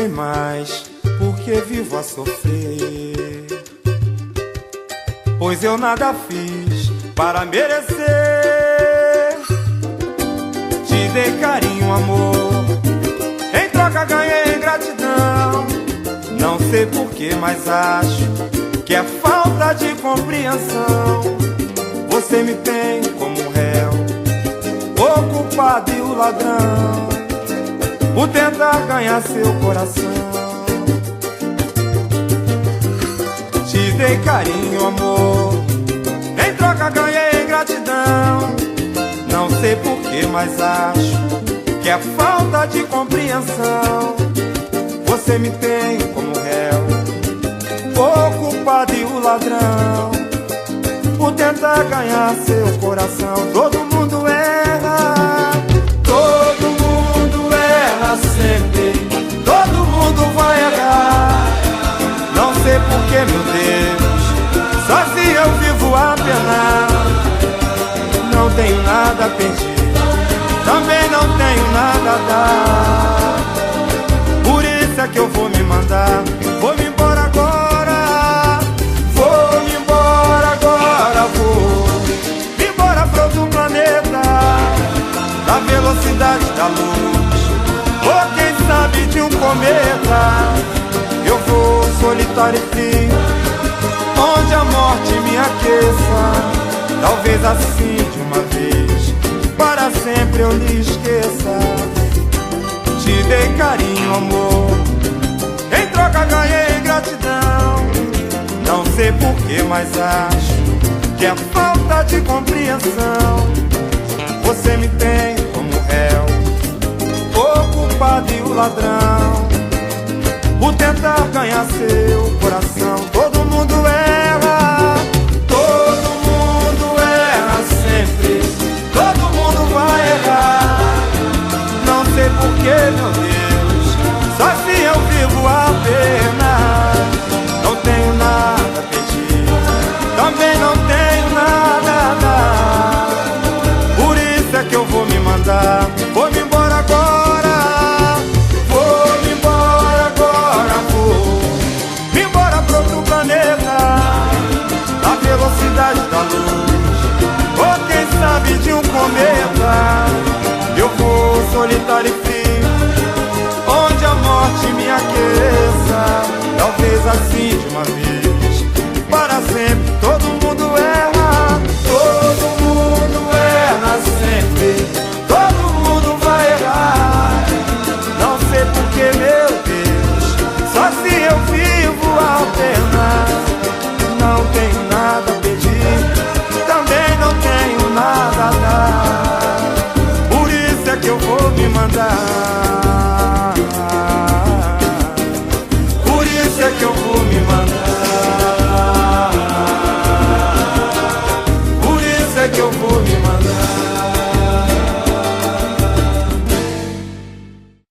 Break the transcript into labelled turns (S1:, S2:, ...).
S1: sei mais porque vivo a sofrer, pois eu nada fiz para merecer. Te dei carinho, amor, em troca ganhei gratidão. Não sei porquê, mas acho que é falta de compreensão. Você me tem como réu, o culpado e o ladrão, por tentar ganhar seu coração. Te dei carinho, amor, em troca ganhei gratidão. Não sei porquê, mas acho que é falta de compreensão. Você me tem como réu, o culpado e o ladrão, por tentar ganhar seu coração. Todo mundo erra, todo mundo erra sempre, todo mundo vai errar. Não sei porquê, meu Deus, sozinho eu vivo a penar. Não tenho nada a pedir, também não tenho nada a dar. Por isso é que eu vou me mandar, vou me embora agora. Vou me embora agora, vou me embora pra outro planeta, da velocidade da luz, ou quem sabe de um cometa. Eu vou solitário e frio, onde a morte me aqueça. Talvez assim de uma vez, para sempre eu lhe esqueça. Te dei carinho, amor, em troca ganhei gratidão. Não sei porquê, mas acho que é falta de compreensão. Você me tem como réu, o culpado e o ladrão, por tentar ganhar seu coração. Todo mundo erra, todo mundo erra sempre, todo mundo vai errar. Não sei porquê, meu Deus, sozinho eu vivo a pena.